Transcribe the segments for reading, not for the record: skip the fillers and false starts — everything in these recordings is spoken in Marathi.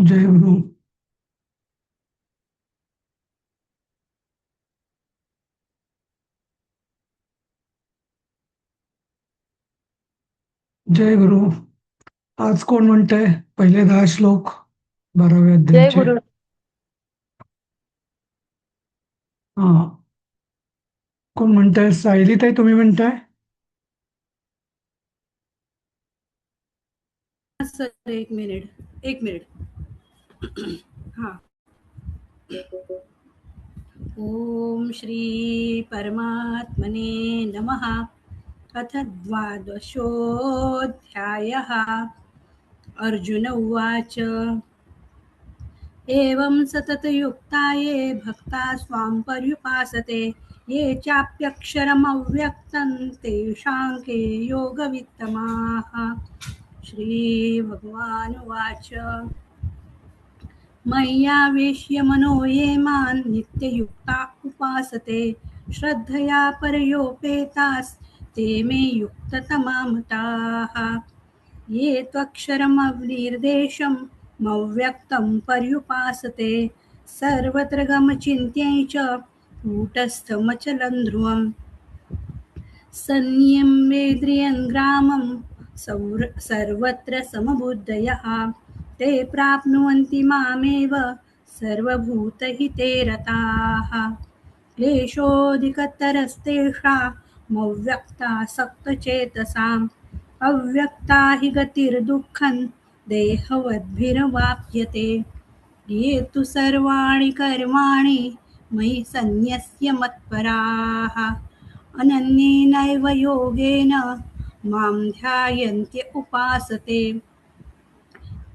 जय गुरु. जय गुरु. आज कोण म्हणतंय पहिले 10 श्लोक 12व्या जय अध्यायाचे? गुरु. हा. कोण म्हणताय? सायलीताई तुम्ही म्हणताय? सर एक मिनिट एक मिनिट. हा. ओम श्री परमात्मने नमः. अथ द्वादशोऽध्यायः. अर्जुन उवाच एवं सततयुक्ता ये भक्ता स्वां पर्युपासते ये चाप्यक्षरमव्यक्तं तेषां के योगवित्तमाः. श्रीभगवानुवाच मय्यावेश्य मनो ये मां नित्ययुक्ता उपासते श्रद्धया परयोपेतास्ते मे युक्ततमा मताः. ये त्वक्षरमनिर्देशं मव्यक्तं पर्युपासते सर्वत्र गमचिन्त्यं च कूटस्थमचलं ध्रुवम् संयम्येन्द्रियग्रामं सर्वत्र समबुद्धयः ते प्राप्नुवन्ति मामेव सर्वभूतहिते रताः. क्लेशोऽधिकतरस्तेषामव्यक्तासक्तचेतसाम् अव्यक्ता हि गतिर्दुःखं देहवद्भिर्वाप्यते. ये तु सर्वाणि कर्माणि मयि सन्न्यस्य मत्पराः अनन्येनैव योगेन मां ध्यायन्त्य उपासते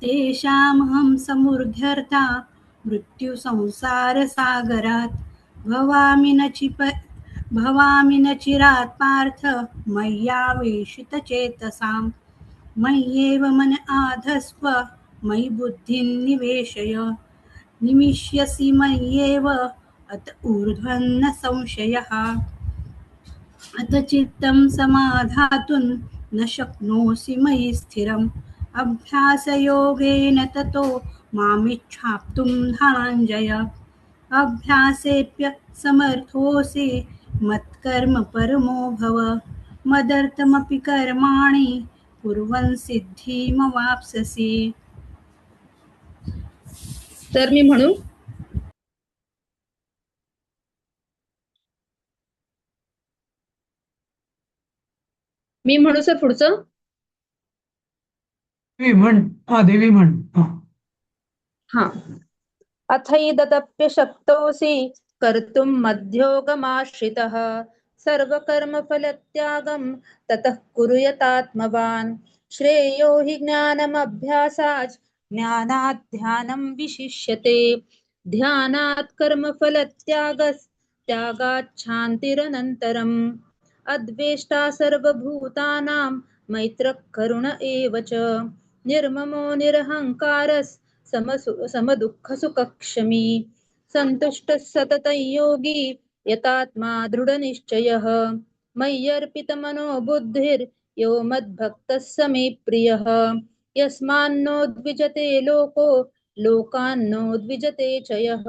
तेषामहं समुद्धर्ता मृत्युसंसारसागरात् भवामि न चिरात् पार्थ मय्यावेशितचेतसाम्. मय्येव मन आधस्त्व मयि बुद्धिं निवेशय निमिष्यसि मय्येव अत ऊर्ध्वन्न संशयः. अथ चित्तं समाधातुं न शक्नोषि मयि स्थिरम् अभ्यासयोगेन ततो मामिच्छाप्तुं धनञ्जय. अभ्यासेऽप्यसमर्थोऽसि मत्कर्म परमो भव मदर्थमपि कर्माणि कुर्वन् सिद्धिमवाप्स्यसि. तर मी म्हणू? मी म्हणू सर पुढचं? देवी म्हण. हा, देवी म्हण. हा. हा. अथैदप्यशक्तोऽसि कर्तुं मध्योगमाश्रितः सर्वकर्मफलत्यागं ततः कुरु यतात्मवान्. श्रेयो हि ज्ञानमभ्यासाच् ज्ञानात् ध्यानं विशिष्यते ध्यानात् कर्मफलत्यागात् शान्तिरनन्तरम्. अद्वेष्टा सर्वभूतानां मैत्रः करुण एव च निर्ममो निरहङ्कारः समदुःखसुखक्षमी सन्तुष्टः सततं योगी यतात्मा दृढनिश्चयः. मय्यर्पितमनो बुद्धिर्यो मद्भक्तः स मे प्रियः. यस्मान्नो द्विजते लोको लोकान्नो द्विजते च यः.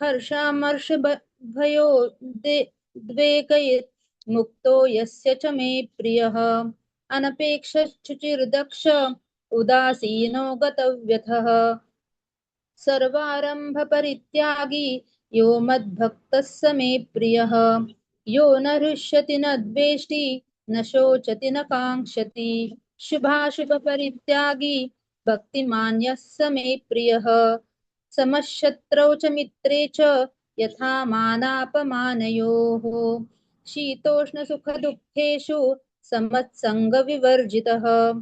हर्षामर्षभयो द्वेगैर्मुक्तो यस्य च मे प्रियः. अनपेक्षश्चुचिर्दक्ष उदासीनो गतव्यथः. सर्वारंभ परित्यागी यो मद्भक्तः स मे प्रियः. यो न हृष्यति न द्वेष्टि न शोचति न काङ्क्षति शुभाशुभ परित्यागी भक्तिमान् यः स मे प्रियः. समशत्रौ च मित्रे च यथा मानापमानयोः शीतोष्णसुखदुःखेषु समत्सङ्गविवर्जितः.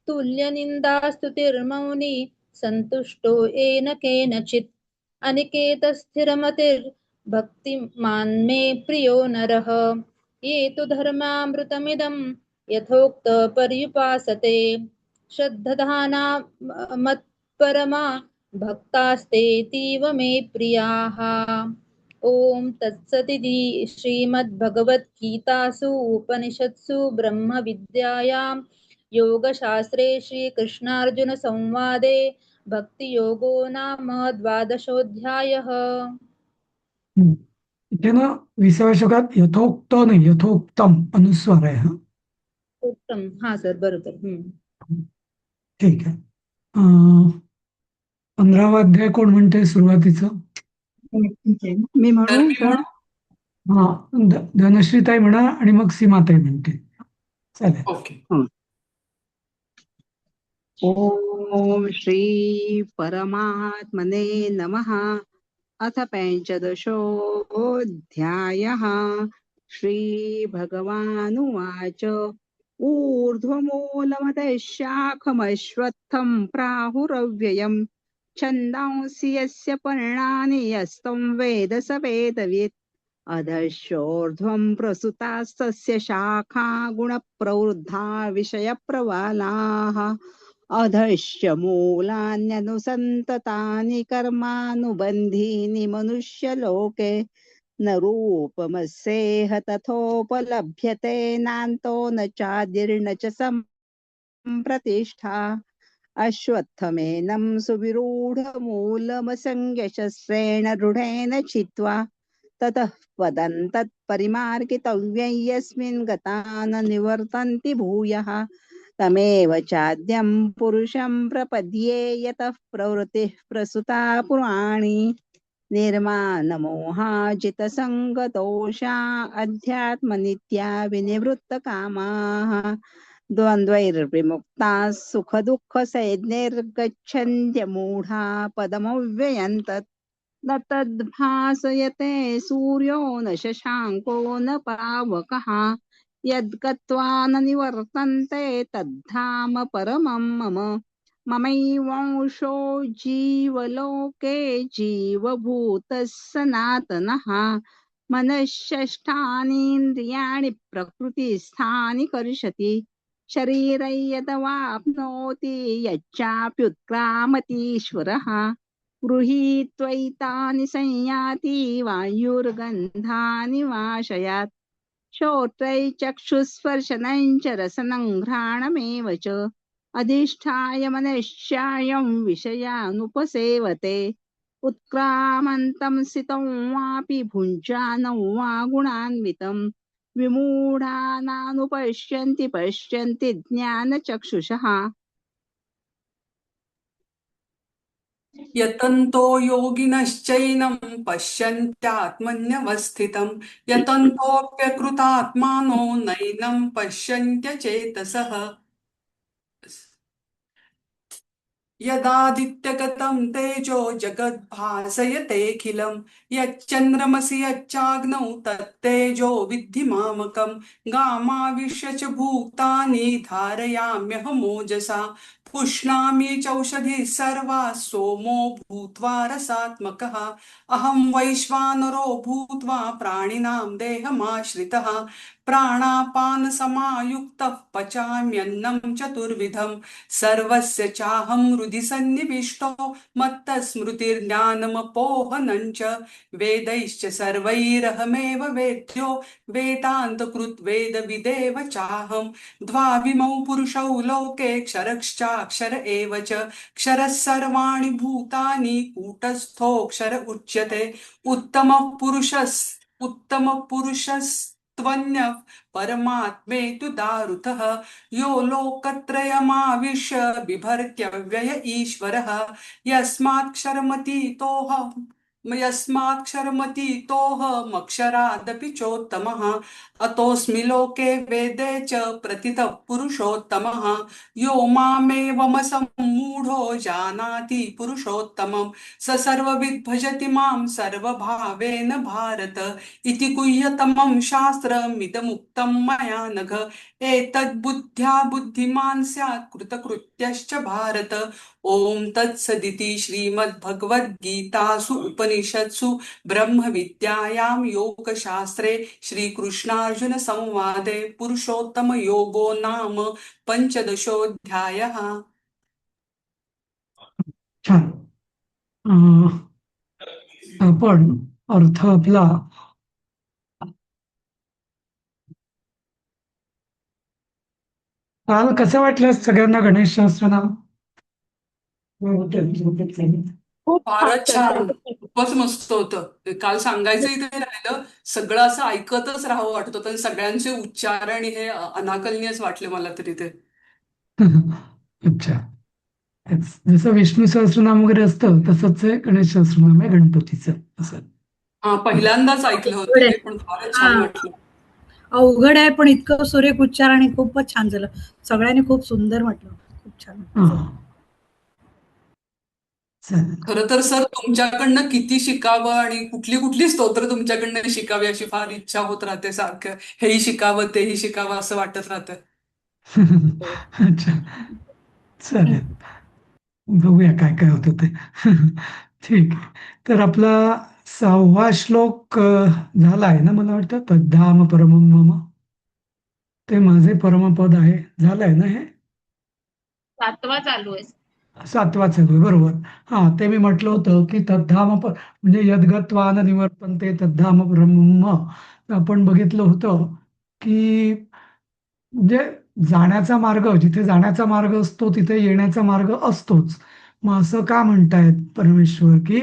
तुल्यनिन्दास्तुतिर्मौनी सन्तुष्टो येन केनचित् अनिकेतस्थिरमतिर्भक्तिमान् मे प्रियो नरः. ये तु धर्मामृतमिदं यथोक्त पर्युपासते श्रद्धधाना मत्परमा भक्तास्तेतीव मे प्रियाः. ओम तत्सदिति श्रीमद्भगवद्गीतासु उपनिषत्सु ब्रह्मविद्यायां योगशास्त्रे श्रीकृष्णार्जुनसंवादे भक्तियोगो नाम द्वादशोऽध्यायः। हम्म. इथे ना 20व्या श्लोकात यथोक्त नाही यथोक्तम अनुस्वार आहे. हा उत्तम, हा सर, बरोबर. ठीक आहे. 15वा अध्याय कोण म्हणते सुरुवातीचं? मी म्हणू सर? हा, धनश्रीताई म्हणा आणि मग सीमाताई म्हणते. चालेल. ओके. ओम श्री परमात्मने नमः. अथ पंचदशोऽध्यायः. श्रीभगवानुवाच ऊर्ध्वमूलमतः शाखमश्वत्थं प्राहुरव्ययम् छन्दांसि यस्य पर्णानि यस्तं वेद स वेदवित् अधश्चोर्ध्वं प्रसुतास्तस्य शाखा गुणप्रवृद्धा विषयप्रवालाः अधश्च मूलान्यनुसन्ततानि कर्मानुबन्धीनि मनुष्यलोके न रूपमस्येह तथोपलभ्यते नान्तो न चादिर्न च सम्प्रतिष्ठा अश्वत्थमेनं सुविरूढमूलमसङ्गशस्त्रेण दृढेन चित्वा ततः पदं तत्परिमार्गितव्यं यस्मिन् गता न निवर्तन्ति भूयः तमेव चाद्यं पुरुषं प्रपद्ये यतः प्रवृत्तिः प्रसुता पुराणी निर्मानमोहाजितसङ्गदोषा अध्यात्मनित्या विनिवृत्तकामाः द्वन्द्वैर्विमुक्ताः सुखदुःखसंज्ञैर्गच्छन्त्यमूढा पदमव्ययं तत् न तद्भासयते सूर्यो न शशाङ्को न पावकः यद्गत्वा न निवर्तन्ते तद्धाम परमं मम ममैवांशो जीवलोके जीवभूतः सनातनः मनःषष्ठानीन्द्रियाणि प्रकृतिस्थानि कर्षति शरीरं यदवाप्नोति यच्चाप्युत्क्रामतीश्वरः गृहीत्वैतानि संयाति वायुर्गन्धानि वाशयात् श्रोत्रैचक्षुस्पर्शनं च रसनं घ्राणमेव च अधिष्ठाय मनश्चायं विषयानुपसेवते उत्क्रामन्तं स्थितं वापि भुञ्जानं वा गुणान्वितं विमूढानानुपश्यन्ति पश्यन्ति ज्ञानचक्षुषः यतन्तो योगिनश्चैनं पश्यन्त्यात्मन्यवस्थितं यतन्तोऽप्यकृतात्मानो नैनं पश्यन्त्यचेतसः यदादित्यगतं तेजो जगद्भासयतेऽखिलं यच्चन्द्रमसि यच्चाग्नौ तत्तेजो विद्धि मामकं गामाविश्य च भूतानि धारयाम्यहमोजसा पुष्णामि चौषधिः सर्वाः सोमो भूत्वा रसात्मकः अहं वैश्वानरो भूत्वा प्राणिनां देहमाश्रितः प्राणापानसमायुक्तः पचाम्यन्नं चतुर्विधं सर्वस्य चाहं हृदि सन्निविष्टो मत्तस्मृतिर्ज्ञानमपोहनं च वेदैश्च सर्वैरहमेव वेद्यो वेदान्तकृत् वेदविदेव चाहं द्वाविमौ पुरुषौ लोके क्षरश्चाक्षर एव च क्षरः सर्वाणि भूतानि कूटस्थोऽक्षर उच्यते उत्तमपुरुषस्त्वन्यः परमात्मेतु दारुतः यो लोकत्रयमाविश्य बिभर्त्यव्यय ईश्वरः यस्माक्षरमतीतोऽहमक्षरादपि चोत्तमः अतोऽस्मि लोके वेदे च प्रतितः पुरुषोत्तमः यो मामेवमसम्मूढो जानाति पुरुषोत्तमं स सर्वविद् भजति मां सर्वभावेन भारत इति गुह्यतमं शास्त्रमिदमुक्तं मया नघ एतद्बुद्ध्या बुद्धिमान् स्यात् कृतकृत्यश्च भारत ओम तत्सदिति श्रीमद्भगवद्गीतासु उपनिषत्सु ब्रह्मविद्यायां योगशास्त्रे श्रीकृष्णार्जुन संवादे पुरुषोत्तम योगो नाम पंचदशोऽध्यायः. छान. आपण अर्थ आपला काल कसं वाटलं सगळ्यांना गणेश सहस्त्रनाम? खूप फारच छान, छान. खूपच मस्त होतं. काल सांगायचं इथे राहिलं, सगळं असं ऐकतच राहावं वाटत होतं आणि सगळ्यांचे उच्चार आणि हे अनाकलनीयच वाटले मला तरी ते. अच्छा. तेच. जसं विष्णू सहस्रनाम वगैरे असतं तसंच आहे गणेश सहस्रनाम आहे गणपतीचं असं. हा, पहिल्यांदाच ऐकलं अवघड होतं आहे. हे, पण फारच छान हा, वाटलं. अवघड आहे पण इतकं सुरेख उच्चार आणि खूपच छान झालं. सगळ्यांनी खूप सुंदर म्हटलं. खूप छान हा, म्हटलं. चालेल. खरं तर सर, तुमच्याकडनं किती शिकावं आणि कुठली कुठली स्तोत्र तुमच्याकडनं शिकावी अशी फार इच्छा होत राहते सारखं. हेही शिकावं, तेही शिकावं असं वाटत राहतं. अच्छा, चालेल. बघूया काय काय होतं ते. ठीक आहे. तर आपला 6वा श्लोक झाला आहे ना, मला वाटतं तद्धाम परमं मम, ते माझे परमपद आहे. झालंय ना हे? 7वा चालू आहे. 7वा चालू आहे, बरोबर. हा, ते मी म्हटलं होतं की म्हणजे यद्गत्वा न निवर्तन्ते तद्धाम ब्रह्म. आपण बघितलं होतं की म्हणजे जाण्याचा मार्ग, जिथे जाण्याचा मार्ग असतो तिथे येण्याचा मार्ग असतोच. मग असं का म्हणतायत परमेश्वर की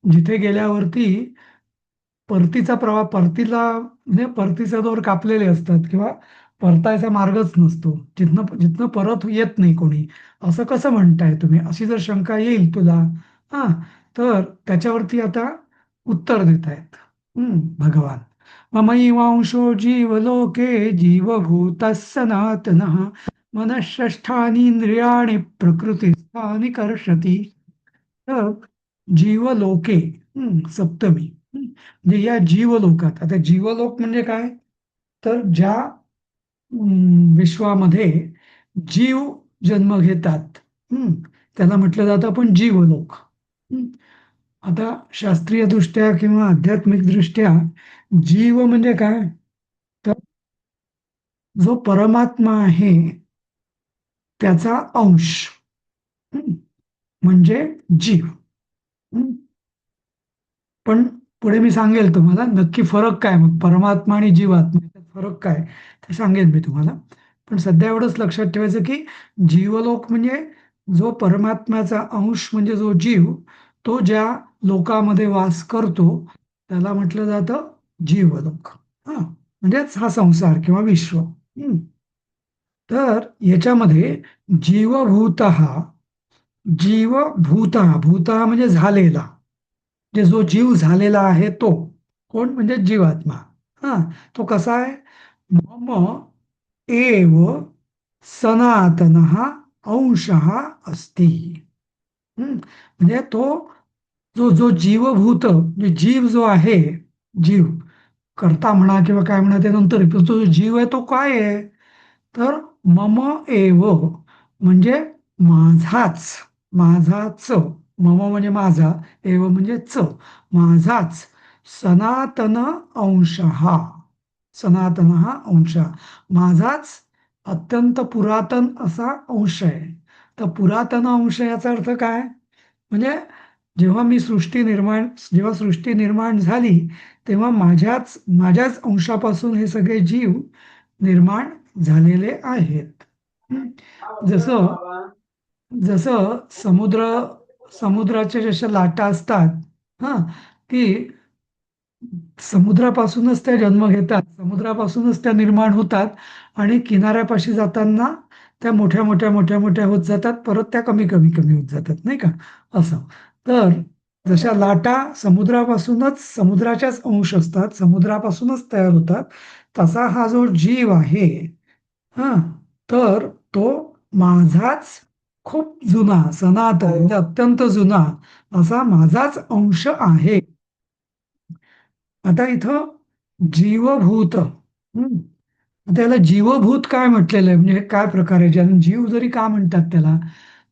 जिथे गेल्यावरती परतीचा प्रवाह, परतीला म्हणजे परतीचे दोर कापलेले असतात किंवा परतायचा मार्गच नसतो, जिथनं जिथनं परत येत नाही कोणी, असं कसं म्हणताय तुम्ही, अशी जर शंका येईल तुला, हा, तर त्याच्यावरती आता उत्तर देत आहेत भगवान. ममैवांशो जीवलोके जीवभूतः सनातनः मनःषष्ठानींद्रियाणि प्रकृतिस्थानि कर्षति. तर जीवलोके, सप्तमी, म्हणजे या जीवलोकात, आता जीवलोक म्हणजे काय, तर ज्या विश्वामध्ये जीव जन्म घेतात, त्याला म्हटलं जातं आपण जीवलोक. हम्म. आता शास्त्रीय दृष्ट्या किंवा आध्यात्मिक दृष्ट्या जीव म्हणजे काय, तर जो परमात्मा आहे त्याचा अंश, हम्म, म्हणजे जीव. हम्म. पण पुढे मी सांगेल तुम्हाला नक्की फरक काय, मग परमात्मा आणि जीवात्मा याच्यात फरक काय ते सांगेन मी तुम्हाला. पण सध्या एवढंच लक्षात ठेवायचं की जीवलोक म्हणजे जो परमात्म्याचा अंश, म्हणजे जो जीव, तो ज्या लोकामध्ये वास करतो त्याला म्हटलं जातं जीवलोक. हा, म्हणजेच हा संसार किंवा विश्व. तर याच्यामध्ये जीवभूत, जीवभूत, भूत म्हणजे झालेला, म्हणजे जो जीव झालेला आहे तो कोण, म्हणजे जीवात्मा. हा, तो कसा आहे, मम एव सनातन अंश अस्ति. म्हणजे तो जो जो जीवभूत, म्हणजे जीव जो आहे, जीव करता म्हणा किंवा काय म्हणा ते नंतर, तो जो जीव आहे तो काय आहे, तर मम एव म्हणजे माझाच, माझाच, मम म्हणजे माझा, एव म्हणजे माझाच, सनातन अंश, सनातन हा अंश, माझाच अत्यंत पुरातन असा अंश आहे. तर पुरातन अंश याचा अर्थ काय, म्हणजे जेव्हा सृष्टी निर्माण झाली तेव्हा माझ्याच अंशापासून हे सगळे जीव निर्माण झालेले आहेत. हं. जसं जसं समुद्राच्या जशा लाटा असतात, हा, की समुद्रापासूनच त्या जन्म घेतात, समुद्रापासूनच त्या निर्माण होतात आणि किनाऱ्यापाशी जाताना त्या मोठ्या मोठ्या मोठ्या मोठ्या होत जातात, परत त्या कमी कमी कमी होत जातात, नाही का, असं. तर जशा लाटा समुद्रापासूनच, समुद्राच्याच अंश असतात, समुद्रापासूनच तयार होतात, तसा हा जो जीव आहे, हा, तर तो माझाच खूप जुना, सनातन म्हणजे अत्यंत जुना असा माझाच अंश आहे. आता इथं जीवभूत, त्याला जीवभूत काय म्हटलेलं आहे, म्हणजे काय प्रकार आहे, ज्याला जीव जरी का म्हणतात त्याला,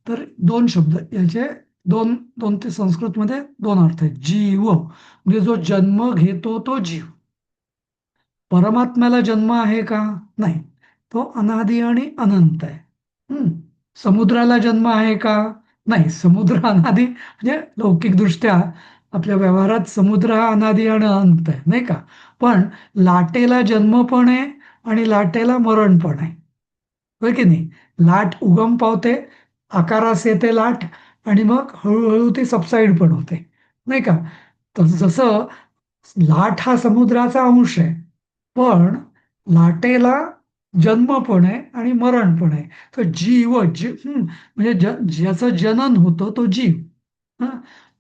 तर दोन शब्द याचे, दोन दोन ते संस्कृतमध्ये दोन अर्थ आहेत. जीव म्हणजे जो जन्म घेतो तो जीव. परमात्म्याला जन्म आहे का, नाही, तो अनादि आणि अनंत आहे. समुद्राला जन्म आहे का, नाही, समुद्र अनादि, म्हणजे लौकिकदृष्ट्या आपल्या व्यवहारात समुद्र हा अनादि आणि अनंत आहे, नाही का. पण लाटेला जन्म पण आहे आणि लाटेला मरण पण आहे, होय की नाही. लाट उगम पावते, आकारास येते लाट आणि मग हळूहळू ते सबसाईड पण होते, नाही का? जसं लाट हा समुद्राचा अंश आहे, पण लाटेला जन्म पण आहे आणि मरण पण आहे. तर म्हणजे ज्याचं जनन होतं तो जीव. हं?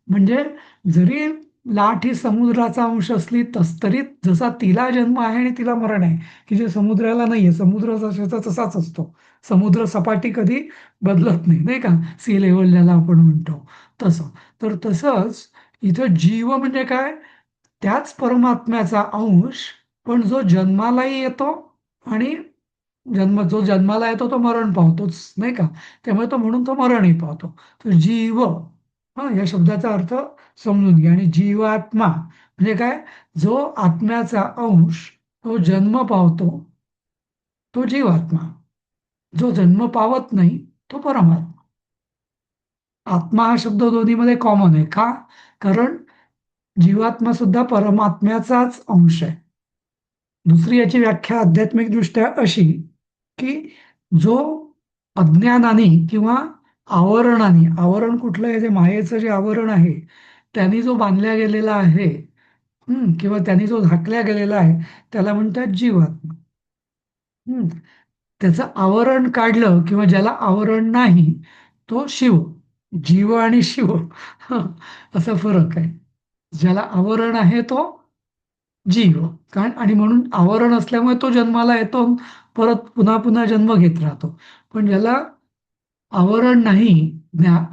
म्हणजे जरी लाट ही समुद्राचा अंश असली तरी जसा तिला जन्म आहे आणि तिला मरण आहे, की जे समुद्राला नाहीये. समुद्र जसाचा तसाच असतो. समुद्र सपाटी कधी बदलत नाही, नाही का? सी लेव्हल ज्याला आपण म्हणतो तसं. तर तसंच इथं जीव म्हणजे काय? त्याच परमात्म्याचा अंश, पण जो जन्मालाही येतो आणि जो जन्माला येतो तो मरण पावतोच, नाही का? त्यामुळे तो म्हणून तो मरणही पावतो. तर जीव, हा या शब्दाचा अर्थ समजून घ्या. आणि जीवात्मा म्हणजे काय? जो आत्म्याचा अंश तो जन्म पावतो तो जीवात्मा. जो जन्म पावत नाही तो परमात्मा. आत्मा हा शब्द दोन्हीमध्ये कॉमन आहे. का? कारण जीवात्मा सुद्धा परमात्म्याचाच अंश आहे. दुसरी याची व्याख्या आध्यात्मिकदृष्ट्या अशी, की जो अज्ञानाने किंवा आवरणाने, आवरण कुठलं आहे? जे मायेचं जे आवरण आहे त्यांनी जो बांधल्या गेलेला आहे, किंवा त्यांनी जो झाकल्या गेलेला आहे, त्याला म्हणतात जीवात्मा. हम्म. त्याचं आवरण काढलं किंवा ज्याला आवरण नाही तो शिव. जीव आणि शिव असा फरक आहे. ज्याला आवरण आहे तो जीव. कारण आणि म्हणून आवरण असल्यामुळे तो जन्माला येतो, परत पुन्हा पुन्हा जन्म घेत राहतो. पण ज्याला आवरण नाही,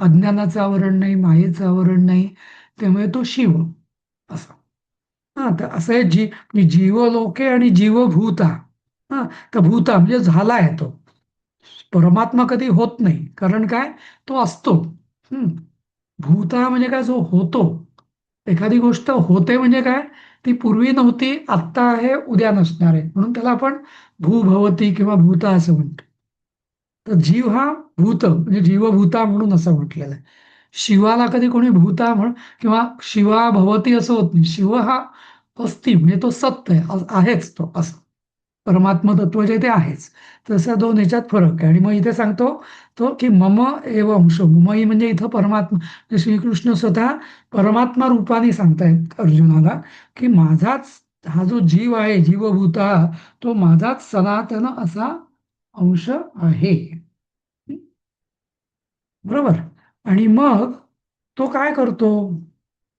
अज्ञानाचं आवरण नाही, मायेचं आवरण नाही, त्यामुळे तो शिव असा. हा, तर असं आहे जीवलोके आणि जीवभूता. हा, तर भूता म्हणजे झालाय तो. परमात्मा कधी होत नाही, कारण काय? तो असतो. हम्म. भूता म्हणजे काय? जो होतो. एखादी गोष्ट होते म्हणजे काय? ती पूर्वी नव्हती, आत्ता आहे, उद्या नसणार आहे, म्हणून त्याला आपण भूभवती किंवा भूता असं म्हणतो. तर जीव हा भूत म्हणजे जीवभूता म्हणून असं म्हटलेलं आहे. शिवाला कधी कोणी भूता किंवा शिवा भवती असं होत नाही. शिव हा अस्ति म्हणजे तो सत्य आहे, आहेच तो असं. परमात्मा तत्व जे ते आहेच. तसं दोन ह्याच्यात फरक आहे. आणि मग इथे सांगतो तो की मम एव अंश. ममई म्हणजे इथं परमात्मा, म्हणजे श्रीकृष्ण स्वतः परमात्मा रूपाने सांगतायत अर्जुनाला, की माझाच हा जो जीव आहे, जीवभूता, तो माझाच सनातन असा अंश आहे. बरोबर? आणि मग तो काय करतो?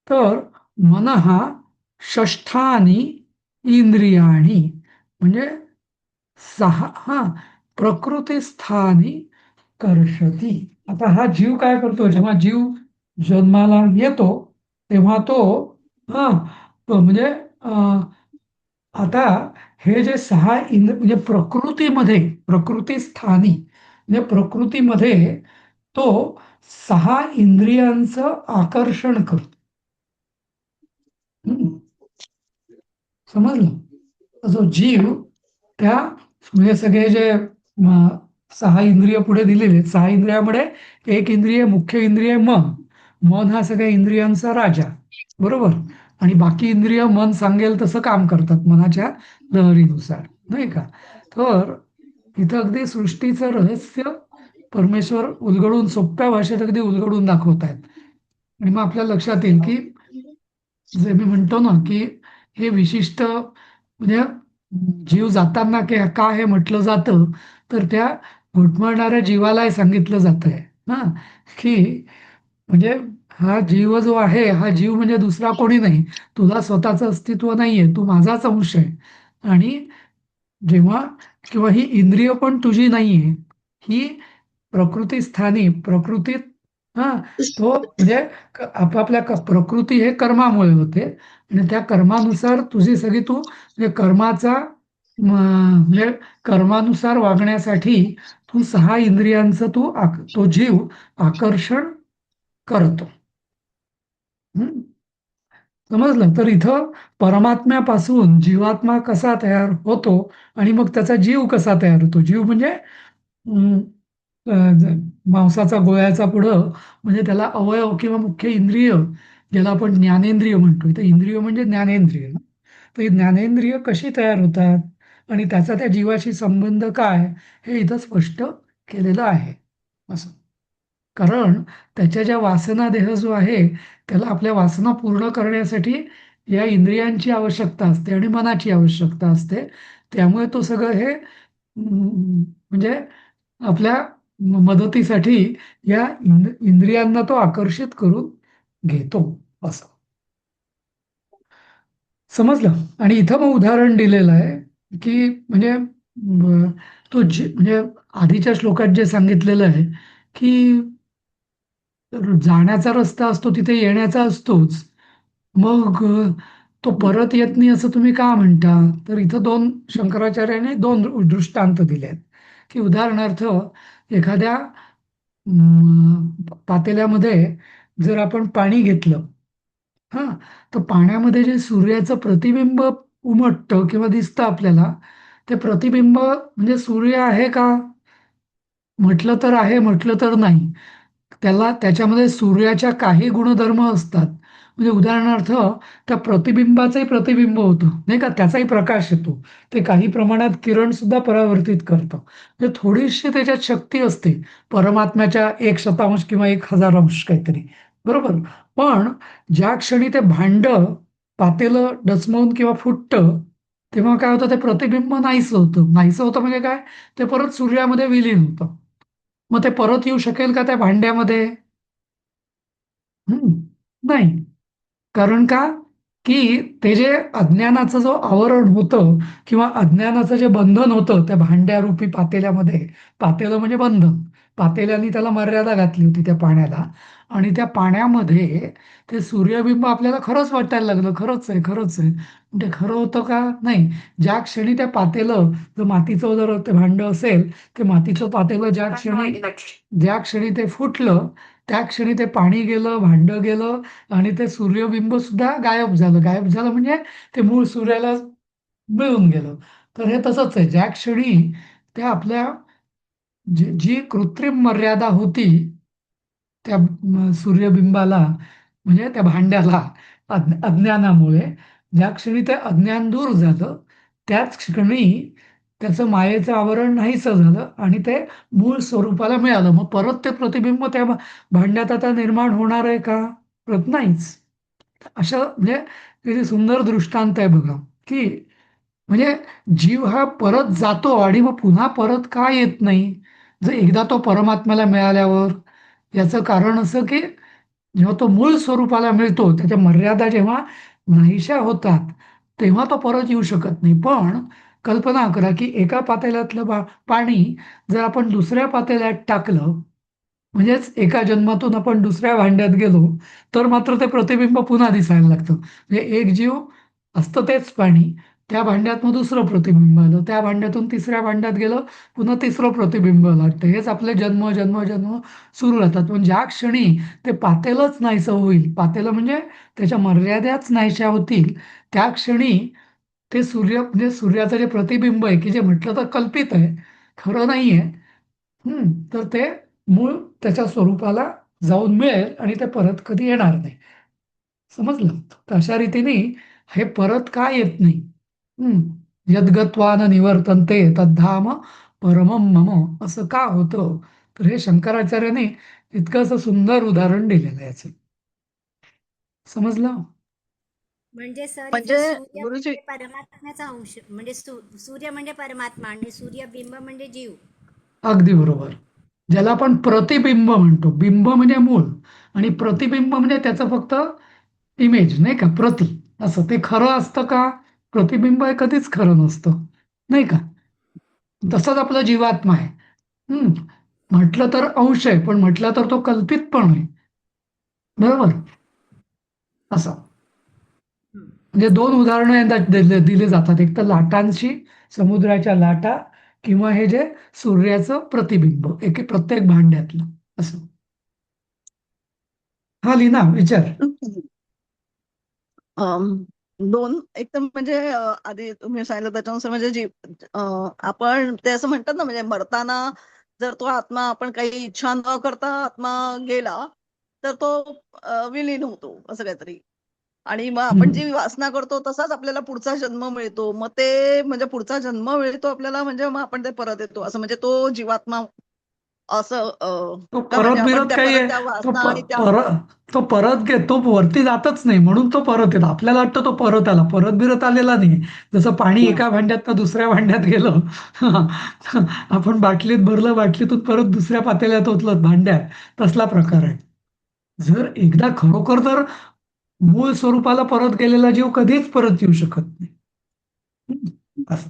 तर मनहा षष्ठानी इंद्रियाणी म्हणजे प्रकृतीस्थानी कर्षती. आता हा जीव काय करतो? जेव्हा जीव जन्माला येतो तेव्हा तो हा म्हणजे आता हे जे सहा म्हणजे प्रकृतीस्थानी म्हणजे प्रकृतीमध्ये तो सहा इंद्रियांचं आकर्षण करतो. हम्म. समजलं? जो जीव त्या म्हणजे सगळे जे सहा इंद्रिय पुढे दिलेले आहेत, सहा इंद्रियामध्ये एक इंद्रिय, मुख्य इंद्रिय मन. मन हा सगळ्या इंद्रियांचा राजा, बरोबर? आणि बाकी इंद्रिय मन सांगेल तसं काम करतात मनाच्या लहरीनुसार, नाही का? तर इथं अगदी सृष्टीचं रहस्य परमेश्वर उलगडून, सोप्या भाषेत अगदी उलगडून दाखवत आहेत. आणि मग आपल्या लक्षात येईल की जे मी म्हणतो ना, की हे विशिष्ट म्हणजे जीव जाताना का हे म्हटलं जातं, तर त्या घुटमळणाऱ्या जीवालाही सांगितलं जात आहे ना, की म्हणजे हा जीव जो आहे, हा जीव म्हणजे दुसरा कोणी नाही. तुला स्वतःचं अस्तित्व नाहीये, तू माझाच अंश आहे. आणि जेव्हा किंवा ही इंद्रिय पण तुझी नाहीये, ही प्रकृतीस्थानी प्रकृतीत, हा तो म्हणजे आपापल्या प्रकृती हे कर्मामुळे होते आणि त्या कर्मानुसार तुझी सगळी तू म्हणजे म्हणजे कर्मानुसार वागण्यासाठी तू सहा इंद्रियांचं तो जीव आकर्षण करतो. हम्म. समजलं? तर इथं परमात्म्यापासून जीवात्मा कसा तयार होतो आणि मग त्याचा जीव कसा तयार होतो. जीव म्हणजे अं, मांसाचा गोळ्याचा पुढं म्हणजे त्याला अवयव किंवा मुख्य इंद्रिय, ज्याला आपण ज्ञानेंद्रिय म्हणतो. तर इंद्रिय म्हणजे ज्ञानेंद्रिय ना. तर ही ज्ञानेंद्रिय कशी तयार होतात आणि त्याचा त्या जीवाशी संबंध काय, हे इथं स्पष्ट केलेलं आहे असं. कारण त्याच्या ज्या वासना देह जो आहे त्याला आपल्या वासना पूर्ण करण्यासाठी या इंद्रियांची आवश्यकता असते आणि मनाची आवश्यकता असते. त्यामुळे तो सगळं हे म्हणजे आपल्या मदतीसाठी या इंद्रियांना तो आकर्षित करून घेतो असं समजलं. आणि इथं मग उदाहरण दिलेलं आहे की म्हणजे तो म्हणजे आधीच्या श्लोकात जे सांगितलेलं आहे की जाण्याचा रस्ता असतो तिथे येण्याचा असतोच. मग तो परत येत नाही असं तुम्ही का म्हणता? तर इथं शंकराचार्याने दोन दृष्टांत दिले आहेत की उदाहरणार्थ एखाद्या पातेल्यामध्ये जर आपण पाणी घेतलं हा तर पाण्यामध्ये जे सूर्याचं प्रतिबिंब उमटतं किंवा दिसतं आपल्याला ते प्रतिबिंब म्हणजे सूर्य आहे का? म्हटलं तर आहे, म्हटलं तर नाही. त्याच्यामध्ये सूर्याच्या काही गुणधर्म असतात. म्हणजे उदाहरणार्थ त्या प्रतिबिंबाचंही प्रतिबिंब होतं नाही का, त्याचाही प्रकाश येतो. ते काही प्रमाणात किरण सुद्धा परावर्तित करतं. म्हणजे थोडीशी त्याच्यात शक्ती असते परमात्म्याच्या 1/100 किंवा 1,000 काहीतरी, बरोबर. पण ज्या क्षणी ते पातेलं डचमवून किंवा फुटतं तेव्हा काय होतं, ते प्रतिबिंब नाहीसं होतं. नाहीसं होतं म्हणजे काय, ते परत सूर्यामध्ये विलीन होतं. मग ते परत येऊ शकेल का त्या भांड्यामध्ये? नाही. कारण का? की ते जे अज्ञानाचं जो आवरण होतं किंवा अज्ञानाचं जे बंधन होतं त्या भांड्यारूपी पातेल्यामध्ये, पातेलं म्हणजे बंधन. पातेल्याने त्याला मर्यादा घातली होती त्या पाण्याला आणि त्या पाण्यामध्ये ते सूर्यबिंब आपल्याला खरंच वाटायला लागलं, खरंच आहे, खरंच आहे. ते खरं होतं का? नाही. ज्या क्षणी त्या पातेलं जर मातीचं जर ते भांडं असेल, ते मातीचं पातेलं ज्या क्षणी ते फुटलं, त्या क्षणी ते पाणी गेलं, भांडं गेलं आणि ते सूर्यबिंब सुद्धा गायब झालं. गायब झालं म्हणजे ते मूळ सूर्याला मिळून गेलं. तर हे तसंच आहे. ज्या क्षणी त्या आपल्या जी कृत्रिम मर्यादा होती त्या सूर्यबिंबाला म्हणजे त्या भांड्याला अज्ञानामुळे ज्या क्षणी ते अज्ञान दूर झालं, त्याच क्षणी त्याचं मायेचं आवरण नाहीसं झालं आणि ते मूळ स्वरूपाला मिळालं. मग परत ते प्रतिबिंब त्या भांड्यात आता निर्माण होणार आहे का? नाहीच. अशा म्हणजे किती सुंदर दृष्टांत आहे बघा, की म्हणजे जीव हा परत जातो आणि मग पुन्हा परत का येत नाही? जर एकदा तो परमात्म्याला मिळाल्यावर याचं कारण असं की जेव्हा तो मूळ स्वरूपाला मिळतो, त्याच्या मर्यादा जेव्हा नाहीशा होतात, तेव्हा तो परत येऊ शकत नाही. पण कल्पना करा, की एका पातेल्यातलं पाणी जर आपण दुसऱ्या पातेल्यात टाकलं, म्हणजेच एका जन्मातून आपण दुसऱ्या भांड्यात गेलो, तर मात्र ते प्रतिबिंब पुन्हा दिसायला लागतं. म्हणजे एक जीव असतं तेच पाणी, त्या भांड्यात मग दुसरं प्रतिबिंब आलं, त्या भांड्यातून तिसऱ्या भांड्यात गेलं, पुन्हा तिसरं प्रतिबिंब लागतं. हेच आपले जन्म, जन्म, जन्म सुरू राहतात. पण ज्या क्षणी ते पातेलच नाहीसं होईल, पातेलं म्हणजे त्याच्या मर्यादाच नाहीशा होतील, त्या क्षणी ते म्हणजे सूर्याचं जे प्रतिबिंब आहे, की जे म्हटलं तर कल्पित आहे, खरं नाहीये. तर ते मूळ त्याच्या स्वरूपाला जाऊन मिळेल आणि ते परत कधी येणार नाही. समजलं? तर अशा रीतीने हे परत का येत नाही? यद्गत्वा न निवर्तन्ते तद्धाम परमं मम असं का होतं? तर हे शंकराचार्याने इतकं असं सुंदर उदाहरण दिलेलं आहे याचं. समजलं? म्हणजे सर इथं म्हणजे सूर्य गुरुजी म्हणजे परमात्म्याचा अंश म्हणजे सूर्य म्हणजे परमात्मा आणि सूर्यबिंब म्हणजे जीव. अगदी बरोबर. ज्याला आपण प्रतिबिंब म्हणतो. बिंब म्हणजे मूळ आणि प्रतिबिंब म्हणजे त्याचं फक्त इमेज नाही का, प्रति. असं ते खरं असतं का? प्रतिबिंब हे कधीच खरं नसतं, नाही का? तसंच आपला जीवात्मा आहे. हं. म्हटलं तर अंश आहे, पण म्हटलं तर तो कल्पित पण आहे. बरोबर? असं. म्हणजे दोन उदाहरणं यंदा दिले जातात. एक तर लाटांशी, समुद्राच्या लाटा किंवा हे जे सूर्याचं प्रतिबिंब, प्रत्येक भांड्यातलं असं. हा लीना विचार. दोन एक तर म्हणजे आधी तुम्ही सांगितलं त्याच्यानुसार म्हणजे आपण ते असं म्हणतात ना, म्हणजे मरताना जर तो आत्मा आपण काही इच्छा न करता आत्मा गेला तर तो विलीन होतो असं काहीतरी. आणि मग आपण हं. जी वासना करतो तसाच आपल्याला पुढचा जन्म मिळतो. मग ते म्हणजे पुढचा जन्म मिळतो आपल्याला म्हणजे मग आपण ते परत येतो असं म्हणजे तो जीवात्मा असं तो का म्हणजे परत आपण बिरत त्या काही परत आहे त्या तो वासना आणि त्या तो परत तो वरती जातच नाही म्हणून तो परत येतो. आपल्याला वाटतं तो परत आला, परत बिरत आलेला नाही. जसं पाणी एका भांड्यातनं दुसऱ्या भांड्यात गेलं आपण बाटलीत भरलं, बाटलीतून परत दुसऱ्या पातेल्यात ओतलं भांड्यात, तसला प्रकार आहे. जर एकदा खरोखर जर मूळ स्वरूपाला परत गेलेला जीव कधीच परत येऊ शकत नाही. असं.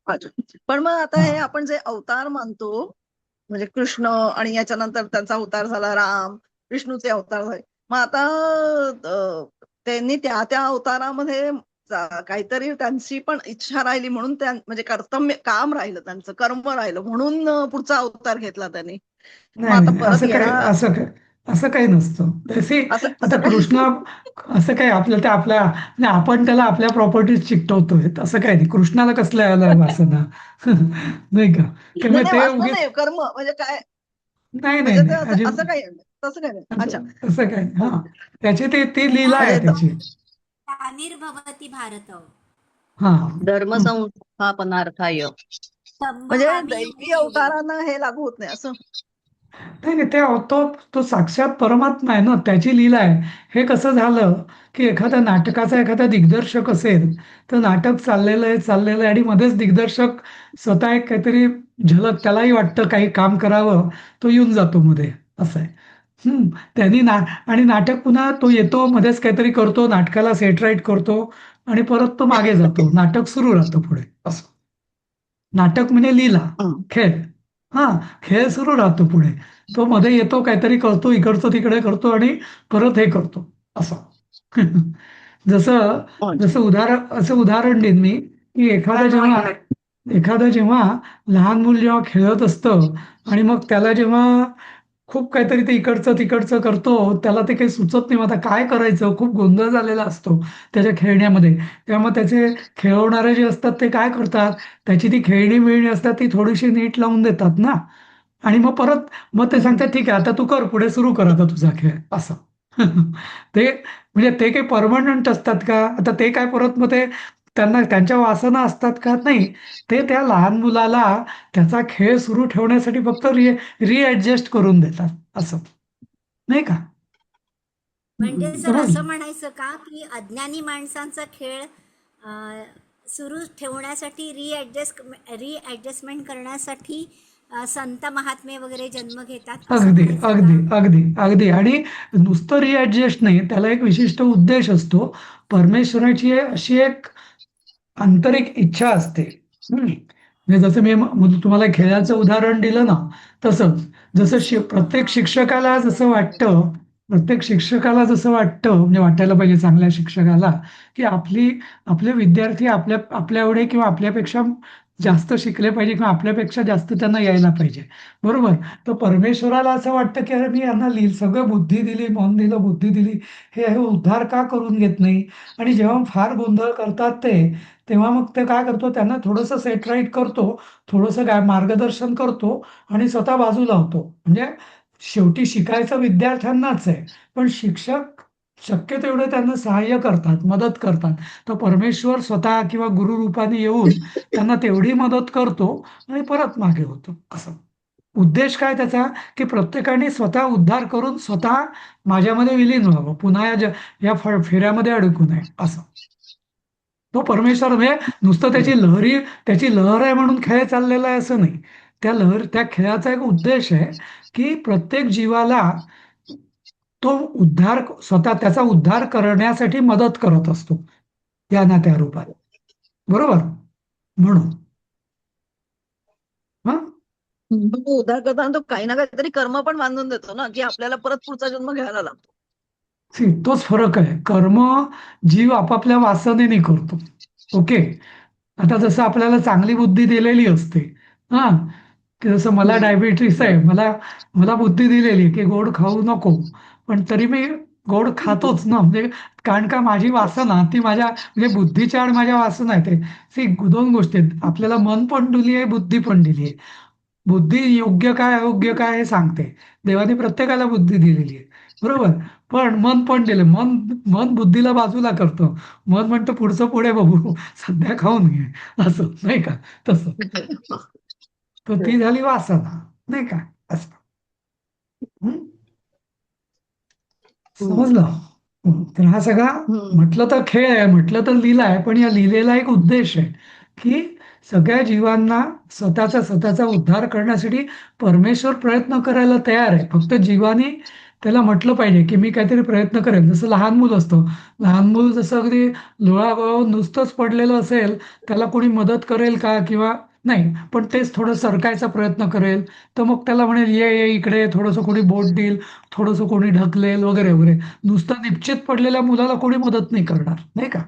अच्छा. पण मग आता हा. हे आपण जे अवतार मानतो म्हणजे कृष्ण आणि याच्यानंतर त्यांचा अवतार झाला राम, विष्णूचे अवतार झाले. मग आता त्यांनी त्या त्या अवतारामध्ये काहीतरी त्यांची पण इच्छा राहिली म्हणून म्हणजे कर्तव्य काम राहिलं, त्यांचं कर्म राहिलं म्हणून पुढचा अवतार घेतला त्यांनी. मग नाही आता नाही, परत येणार असं काही नसतं तसे. असं असं आता काही कृष्ण असं काही आपलं ते आपल्या म्हणजे आपण त्याला आपल्या प्रॉपर्टीज चिकटवतोय असं काही नाही. कृष्णाला कसल्या याला वासना नाही का? की नाही मग नाही ते वाचलं उगीच नाही कर्म म्हणजे काय नाही नाही म्हणजे ते नाही असं काही नाही. तसं काही नाही. अच्छा. असं काय हा. त्याची ती लीला यदा आहे म्हणजे त्याची. ग्लानिर्भवति भारत हा. धर्म संस्थापनार्थाय म्हणजे संभवामी दैवी युगे युगे. अवतारांना हे लागू होत नाही असं. नाही नाही, तो साक्षात परमात्मा आहे ना, त्याची लीला आहे. हे कसं झालं की एखाद्या नाटकाचा एखादा दिग्दर्शक असेल तर नाटक चाललेलं आहे आणि मध्येच दिग्दर्शक स्वतः एक काहीतरी झलक त्यालाही वाटतं काही काम करावं, तो येऊन जातो मध्ये. असं आहे. त्यांनी आणि नाटक पुन्हा तो येतो मध्येच काहीतरी करतो, नाटकाला सेट राईट करतो आणि परत तो मागे जातो, नाटक सुरू राहतं पुढे. असं नाटक म्हणजे लीला, हं. खेळ. हा, खेळ सुरू राहतो पुढे. तो मध्ये येतो, काहीतरी करतो, इकडचं तिकडे करतो आणि परत हे करतो असं. जसं अच्छा. जसं असं उदाहरण देईन मी की एखादं जेव्हा लहान मूल जेव्हा खेळत असतं आणि मग त्याला जेव्हा खूप काहीतरी ते इकडचं तिकडचं करतो, त्याला ते काही सुचत नाही. मग आता काय करायचं, खूप गोंधळ झालेला असतो त्याच्या खेळण्यामध्ये. त्यामुळे त्याचे खेळवणारे जे असतात ते काय करतात, त्याची ती खेळणी मिळणी असतात ती थोडीशी नीट लावून देतात ना, आणि मग ते सांगतात ठीक आहे आता तू कर, पुढे सुरू कर आता तुझा खेळ असं. ते म्हणजे ते काही परमनंट असतात का? आता ते काय परत मग ते त्यांना त्यांच्या वासना असतात का? नाही. ते त्या लहान मुलाला त्याचा खेळ सुरू ठेवण्यासाठी फक्त रिॲडजस्ट करून देतात असं, नाही का? म्हणजे सर समजलं? असं म्हणायचं का की अज्ञानी माणसांचा खेळ सुरू ठेवण्यासाठी रिॲडजस्टमेंट करण्यासाठी संत महात्मे वगैरे जन्म घेतात असं अगदी म्हणायचं अगदी का? अगदी अगदी. आणि नुसतं रिॲडजस्ट नाही, त्याला एक विशिष्ट उद्देश असतो. परमेश्वराची अशी एक आंतरिक इच्छा असते. म्हणजे जसं मी तुम्हाला खेळाचं उदाहरण दिलं ना, तसंच जसं प्रत्येक हा शिक्षकाला जसं बरोबर. वाटतं, म्हणजे वाटायला पाहिजे चांगल्या शिक्षकाला, की आपले विद्यार्थी आपल्या एवढे किंवा आपल्यापेक्षा जास्त शिकले पाहिजे किंवा आपल्यापेक्षा जास्त त्यांना यायला पाहिजे. बरोबर. तर परमेश्वराला असं वाटतं की अरे मी यांना सगळं बुद्धी दिली, मन दिलं, बुद्धी दिली, हे उद्धार का करून घेत नाही. आणि जेव्हा फार गोंधळ करतात तेव्हा मग ते काय करतो, त्यांना थोडंसं सेट राईट करतो, थोडंसं मार्गदर्शन करतो आणि स्वतः बाजूला होतो. म्हणजे शेवटी शिकायचं विद्यार्थ्यांनाच आहे, पण शिक्षक शक्य तेवढं त्यांना सहाय्य करतात, मदत करतात. तर परमेश्वर स्वतः किंवा गुरु रूपाने येऊन त्यांना तेवढी मदत करतो आणि परत मागे होतो असं. उद्देश काय त्याचा, की प्रत्येकाने स्वतः उद्धार करून स्वतः माझ्यामध्ये विलीन व्हावं, पुन्हा या फेऱ्यामध्ये अडकू नये असं. तो परमेश्वर म्हणजे नुसतं त्याची लहर आहे म्हणून खेळ चाललेला आहे असं नाही. त्या खेळाचा एक उद्देश आहे की प्रत्येक जीवाला तो स्वतः त्याचा उद्धार करण्यासाठी मदत करत असतो या ना त्या रूपात. बरोबर. म्हणून हा. पण तो उद्धार करताना तो काही ना काहीतरी कर्म पण बांधून देतो ना, की आपल्याला परत पुढचा जन्म घ्यायला लागतो. तोच फरक आहे. कर्म जीव आपापल्या वासनेने करतो. ओके. आता जसं आपल्याला चांगली बुद्धी दिलेली असते, हा, की जसं मला हम्म. डायबिटीस आहे, मला मला बुद्धी दिलेली आहे की गोड खाऊ नको, पण तरी मी गोड खातोच ना. म्हणजे कारण का माझी वासना ती म्हणजे बुद्धीच्या आणि माझ्या वासना आहे ते दोन गोष्टी आहेत. आपल्याला मन पण दिली आहे, बुद्धी पण दिली आहे. बुद्धी योग्य काय अयोग्य काय हे सांगते. देवाने प्रत्येकाला बुद्धी दिलेली आहे. बरोबर. पण मन पण दिलं. मन मन बुद्धीला बाजूला करतं. मन म्हणतं पुढचं पुढे बघू, सध्या खाऊन घे असं, नाही का? तसं. तर ती झाली वासना. नाही का? असं. हं? समजलं? तर हा सगळा हम्म. म्हटलं तर खेळ आहे, म्हटलं तर लीला आहे, पण या लीलेला एक उद्देश आहे की सगळ्या जीवांना स्वतःचा उद्धार करण्यासाठी परमेश्वर प्रयत्न करायला तयार आहे. फक्त जीवाने त्याला म्हटलं पाहिजे की मी काहीतरी प्रयत्न करेन. जसं लहान मूल असतं, लहान मूल जसं अगदी लोळागोळावून नुसतंच पडलेलं असेल, त्याला कोणी मदत करेल का किंवा नाही, पण तेच थोडं सरकायचा प्रयत्न करेल, तर मग त्याला म्हणेल ये ये इकडे, थोडंसं कोणी बोट देईल, थोडंसं कोणी ढकलेल वगैरे वगैरे. नुसतं निश्चित पडलेल्या मुलाला कोणी मदत नाही करणार, नाही का?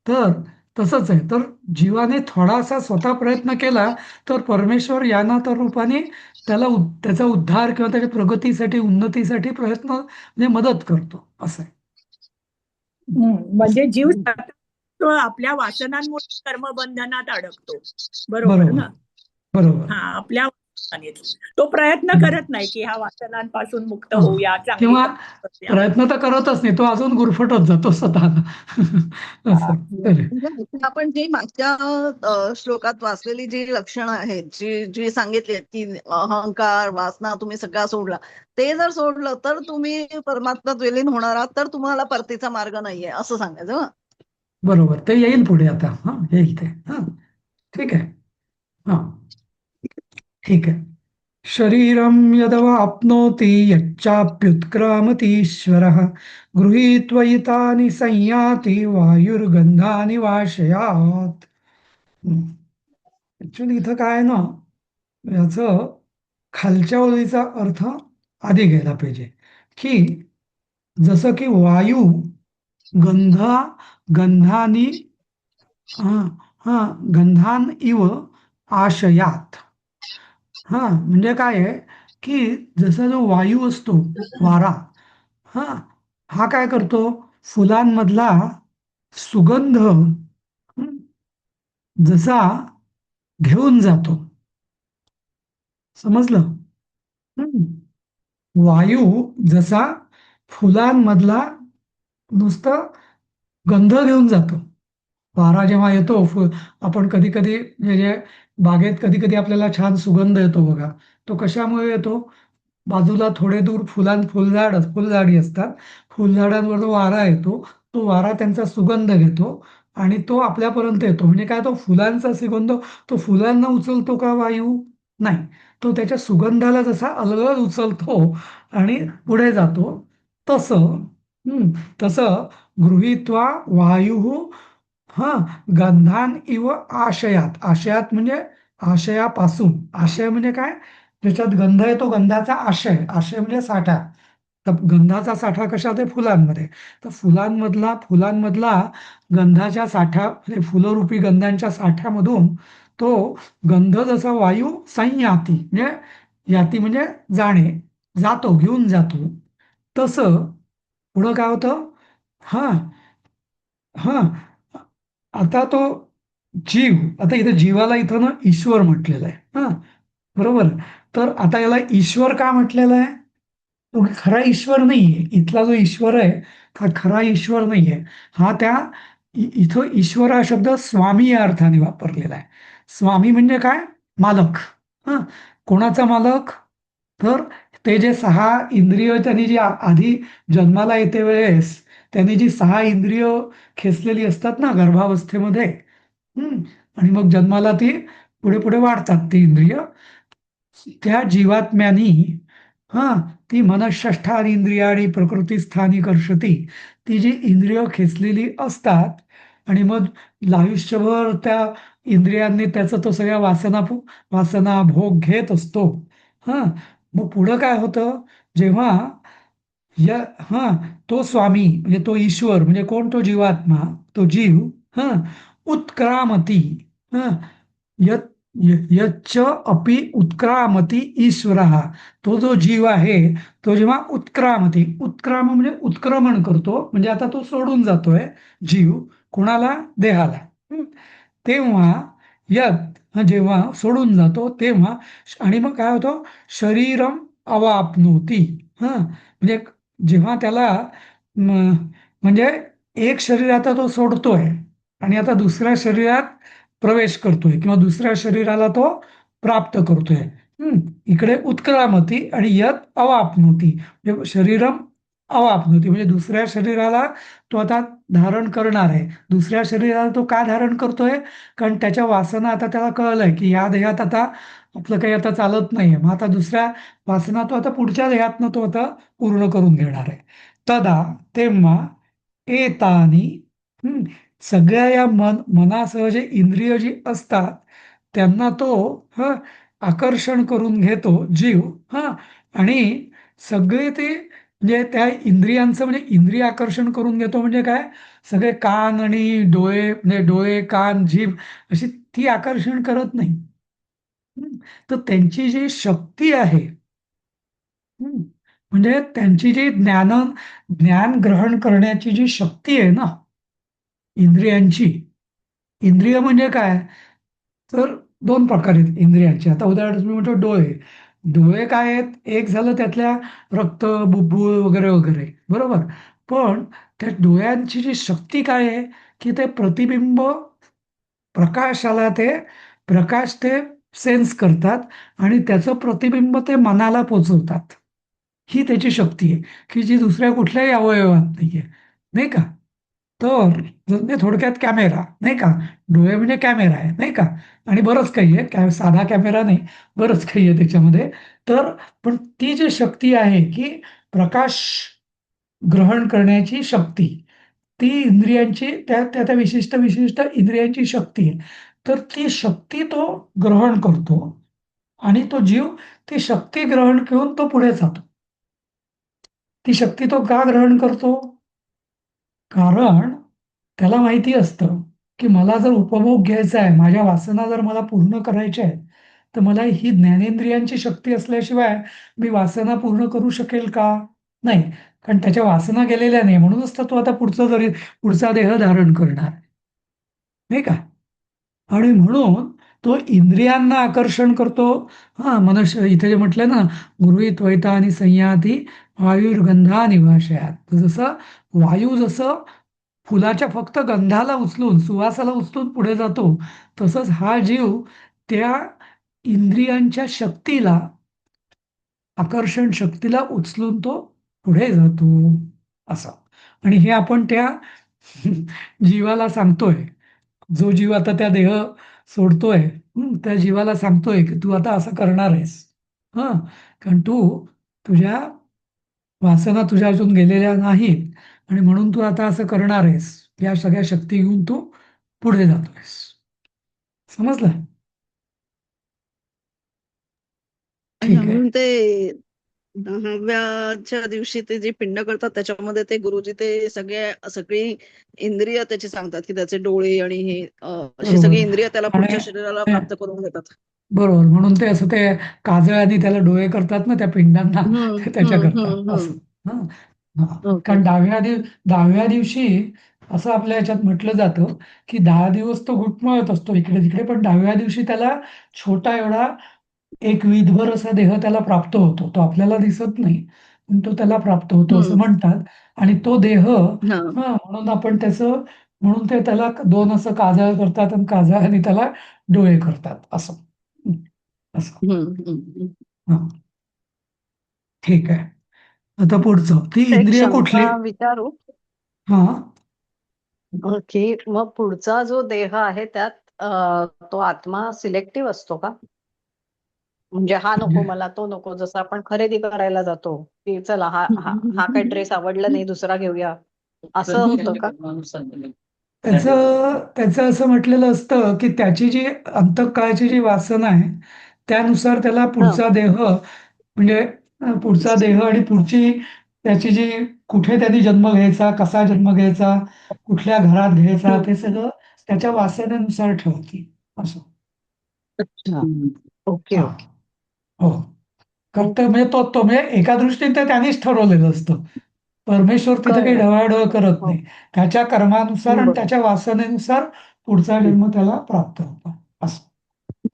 तर तसंच आहे. तर जीवाने थोडासा स्वतः प्रयत्न केला तर परमेश्वर याना तर रूपाने त्याचा उद्धार किंवा त्याच्या प्रगतीसाठी, उन्नतीसाठी प्रयत्न म्हणजे मदत करतो, असं आहे. म्हणजे जीव सतत तो आपल्या वासनांमुळे कर्मबंधनात अडकतो. बरोबर बरोबर ना? बरोबर. हा, आपल्या वासनेत. तो प्रयत्न करत नाही की ह्या वासनांपासून मुक्त हा. होऊया, चांगली किंवा कर्म करूया. प्रयत्न तर करतच नाही, तो अजून गुरफटत जातो स्वतःला. असं तर आहे. म्हणजे आपण जी मागच्या श्लोकात वाचलेली जी लक्षणं आहेत, जी जी सांगितली आहेत, की अहंकार, वासना तुम्ही सगळा सोडला, ते जर सोडलं तर तुम्ही परमात्म्यात विलीन होणार आहात, तर तुम्हाला परतीचा मार्ग नाहीये असं सांगायचं हं? बरोबर, ते येईल पुढे आता. हा, येईल ते. हा, ठीक आहे. हा, ठीक आहे. शरीरं यदवाप्नोति यच्चाप्युत्क्रामतीश्वरः गृहीत्वैतानि संयाति वायुर्गन्धानि वाशयात्. ऍक्च्युली इथं काय आहे ना, याचं खालच्या ओळीचा अर्थ आधी घ्यायला पाहिजे की जसं की वायू गंध गंधानी हा हा गंधान इव आशयात. हा, म्हणजे काय आहे की जसा जो वायू असतो, वारा, हा हा काय करतो, फुलांमधला सुगंध जसा घेऊन जातो. समजलं? हम्म. वायू जसा फुलांमधला नुसतं गंध घेऊन जातो. वारा जेव्हा येतो, आपण कधी कधी म्हणजे बागेत कधी कधी आपल्याला छान सुगंध येतो बघा. तो कशामुळे येतो? बाजूला थोडे दूर फुलझाडी असतात. फुलझाडांवर जो वारा येतो, तो वारा त्यांचा सुगंध घेतो आणि तो आपल्यापर्यंत येतो. म्हणजे काय, तो फुलांचा सुगंध, तो फुलांना उचलतो का वायू? नाही, तो त्याच्या सुगंधाला जसा अलगद उचलतो आणि पुढे जातो. तसं तसं गृहीत्वा वायू हा गंधान इव आशयात. आशयात म्हणजे आशयापासून. आशय म्हणजे काय? ज्याच्यात गंध येतो, गंधाचा आशय. आशय म्हणजे साठा. तर गंधाचा साठा कशात आहे? फुलांमध्ये. तर फुलांमधला गंधाच्या साठ्या म्हणजे फुलरूपी गंधांच्या साठ्यामधून तो गंध जसा वायू संयाती म्हणजे याती म्हणजे जाणे, जातो, घेऊन जातो. तसं पुढं काय होतं? हा हा आता तो जीव, आता इथे जीवाला इथं ना ईश्वर म्हटलेलं आहे. हा, बरोबर. तर आता याला ईश्वर का म्हटलेलं आहे? तो खरा ईश्वर नाहीये. इथला जो ईश्वर आहे हा खरा ईश्वर नाहीये. हा इथं ईश्वर हा शब्द स्वामी या अर्थाने वापरलेला आहे. स्वामी म्हणजे काय? मालक. हा, कोणाचा मालक? तर ते जे 6 इंद्रिय त्यांनी जी आधी जन्माला येते वेळेस त्यांनी जी 6 इंद्रिय खेचलेली असतात ना गर्भावस्थेमध्ये, आणि मग जन्माला ती पुढे पुढे वाढतात ती इंद्रिय. त्या जीवात्म्यानी हा ती मनःषष्ठानी इंद्रियाणी प्रकृतीस्थानी कर्षती, ती जी इंद्रिय खेचलेली असतात आणि मग आयुष्यभर त्या इंद्रियांनी त्याचा तो सगळ्या वासना भोग घेत असतो. हा, मग पुढं काय होतं? जेव्हा या हा तो स्वामी म्हणजे तो ईश्वर म्हणजे कोण? तो जीवात्मा, तो जीव हा उत्क्रामती. हा, यत् यच्च अपि उत्क्रामती ईश्वर. तो जो जीव आहे तो जेव्हा उत्क्राम म्हणजे उत्क्रमण करतो, म्हणजे आता तो सोडून जातोय जीव कोणाला? देहाला. तेव्हा जेव्हा सोडून जातो तेव्हा आणि मग काय होतं? शरीरम अवाप्नोती. हा, म्हणजे जेव्हा त्याला म्हणजे एक शरीर आता तो सोडतोय आणि आता दुसऱ्या शरीरात प्रवेश करतोय किंवा दुसऱ्या शरीराला तो प्राप्त करतोय. इकडे उत्क्रामती आणि यत अवाप्नोती, म्हणजे शरीरम अवाप्नोती, म्हणजे दुसऱ्या शरीराला तो आता धारण करणार आहे. दुसऱ्या शरीराला तो का धारण करतोय? कारण त्याच्या वासना आता त्याला कळलंय की या देहात आता आपलं काही आता चालत नाहीये, मग आता दुसऱ्या वासना तो आता पुढच्या देहातनं तो आता पूर्ण करून घेणार आहे. तदा तेव्हा एतानी, हम्म, सगळ्या या मनासह जे इंद्रिय जी असतात त्यांना तो ह आकर्षण करून घेतो जीव. हा, आणि सगळे ते म्हणजे त्या इंद्रियांचं, म्हणजे इंद्रिय आकर्षण करून घेतो म्हणजे काय, सगळे कान आणि डोळे, म्हणजे डोळे कान जीभ अशी ती आकर्षण करत नाही. तर त्यांची जी शक्ती आहे, म्हणजे त्यांची जी ज्ञान ग्रहण करण्याची जी शक्ती आहे ना इंद्रियांची. इंद्रिय म्हणजे काय, तर दोन प्रकार आहेत इंद्रियांचे. आता उदाहरण तुम्ही म्हणतो डोळे. डोळे काय आहेत, एक झालं त्यातल्या रक्त बुब्बुळ वगैरे वगैरे, बरोबर. पण त्या डोळ्यांची जी शक्ती काय आहे, की ते प्रतिबिंब प्रकाशाला प्रकाश ते सेन्स करतात आणि त्याचं प्रतिबिंब ते मनाला पोचवतात. ही त्याची शक्ती आहे, की जी दुसऱ्या कुठल्याही अवयवात नाहीये, नाही का. तर म्हणजे थोडक्यात कॅमेरा, नाही का. डोळे म्हणजे कॅमेरा आहे, नाही का. आणि बरंच काही आहे, साधा कॅमेरा नाही, बरंच काही आहे त्याच्यामध्ये. तर पण ती जी शक्ती आहे की प्रकाश ग्रहण करण्याची शक्ती, ती इंद्रियांची त्या त्या त्या विशिष्ट विशिष्ट इंद्रियांची शक्ती आहे. तर ती शक्ती तो ग्रहण करतो आणि तो जीव ती शक्ती ग्रहण घेऊन तो पुढे जातो. ती शक्ती तो का ग्रहण करतो? कारण त्याला माहिती असतं की मला जर उपभोग घ्यायचा आहे, माझ्या वासना जर मला पूर्ण करायच्या आहेत, तर मला ही ज्ञानेंद्रियांची शक्ती असल्याशिवाय मी वासना पूर्ण करू शकेल का? नाही. कारण त्याच्या वासना गेलेल्या नाही, म्हणूनच तर तो आता पुढचा देह धारण करणार, नाही का. आणि म्हणून तो इंद्रियांना आकर्षण करतो. हा, मनुष्य इथे जे म्हटलंय ना, गृहीत त्वैता आणि संयाती वायुर्गंधा निवाशयात. तर जसं वायू जसं फुलाच्या फक्त गंधाला उचलून, सुवासाला उचलून पुढे जातो, तसंच हा जीव त्या इंद्रियांच्या शक्तीला, आकर्षण शक्तीला उचलून तो पुढे जातो असं. आणि हे आपण त्या जीवाला सांगतोय, जो जीव आता त्या देह सोडतोय, त्या जीवाला सांगतोय की तू आता असं करणार आहेस. हा, कारण तुझ्या वासना तुझ्या अजून गेलेल्या नाहीत आणि म्हणून तू आता असं करणार आहेस. या सगळ्या शक्ती घेऊन तू पुढे जातोयस. समजलं? अच्छा, ठीक आहे. म्हणून ते 10व्या दिवशी ते जे पिंड करतात त्याच्यामध्ये ते गुरुजी ते सगळी इंद्रिय त्याची सांगतात की त्याचे डोळे आणि हे अशी बरोबर. सगळी इंद्रिय त्याला पुढच्या शरीराला आणि प्राप्त करून देतात. बरोबर, म्हणून ते असं ते काजळाने त्याला डोळे करतात ना त्या पिंडांना, हम्म, ते त्याच्या हम्म, करतात हम्म, असं. हम्म. हा, हा. ओके. कारण 10व्या दिवशी असं आपल्या ह्याच्यात म्हटलं जातं की 10 दिवस तो घुटमळत असतो इकडे तिकडे, पण 10व्या दिवशी त्याला छोटा एवढा एक वीधभर असा देह त्याला प्राप्त होतो. तो आपल्याला दिसत नाही, पण तो त्याला प्राप्त होतो असं हम्म. म्हणतात. आणि तो देह, हा. म्हणून आपण म्हणून ते त्याला दोन असं काजळ करतात आणि काजळाने त्याला डोळे करतात असं. असं. हम्म, हम्म. हा, ठीक आहे. आता पुढचं, ती एक इंद्रिय कुठली? शंका विचारू हा, की मग पुढचा जो देह आहे त्यात तो आत्मा सिलेक्टिव्ह असतो का? म्हणजे हा नको मला, तो नको. जसं आपण खरेदी करायला जातो की चला हा हा हा काही ड्रेस आवडला नाही, दुसरा घेऊया, असं होतं का? त्याचं असं म्हटलेलं असतं की त्याची जी अंतःकळाची जी वासना आहे त्यानुसार त्याला हा. पुढचा देह, म्हणजे पुढचा देह आणि पुढची त्याची जी कुठे त्यांनी जन्म घ्यायचा, कसा जन्म घ्यायचा, कुठल्या घरात घ्यायचा, ते सगळं त्याच्या वासनेनुसार ठरवते असं. अच्छा. ओके हा, ओके. हो. फक्त म्हणजे तो म्हणजे एका दृष्टीने तर त्यांनीच ठरवलेलं असतं. परमेश्वर तिथे काही कळलं. ढवळाढवळ करत हो. नाही. त्याच्या कर्मानुसार आणि बरोबर. त्याच्या वासनेनुसार पुढचा जन्म त्याला प्राप्त होतो असं.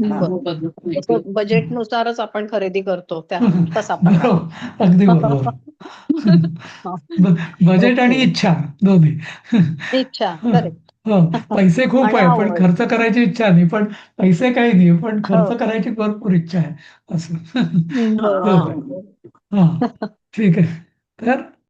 हा. बरोबर. जसं बजेटनुसारच आपण खरेदी करतो त्या तसा प्रकार. बरोबर, अगदी बरोबर. बजेट आणि ओके. इच्छा दोन्ही. इच्छा करेक्ट. हो, पैसे खूप आणि आहे पण आवड. खर्च करायची इच्छा नाही, पण पैसे काही नाही पण हो. खर्च करायची भरपूर इच्छा आहे असं. बरोबर. बरोबर. हा, ठीक आहे.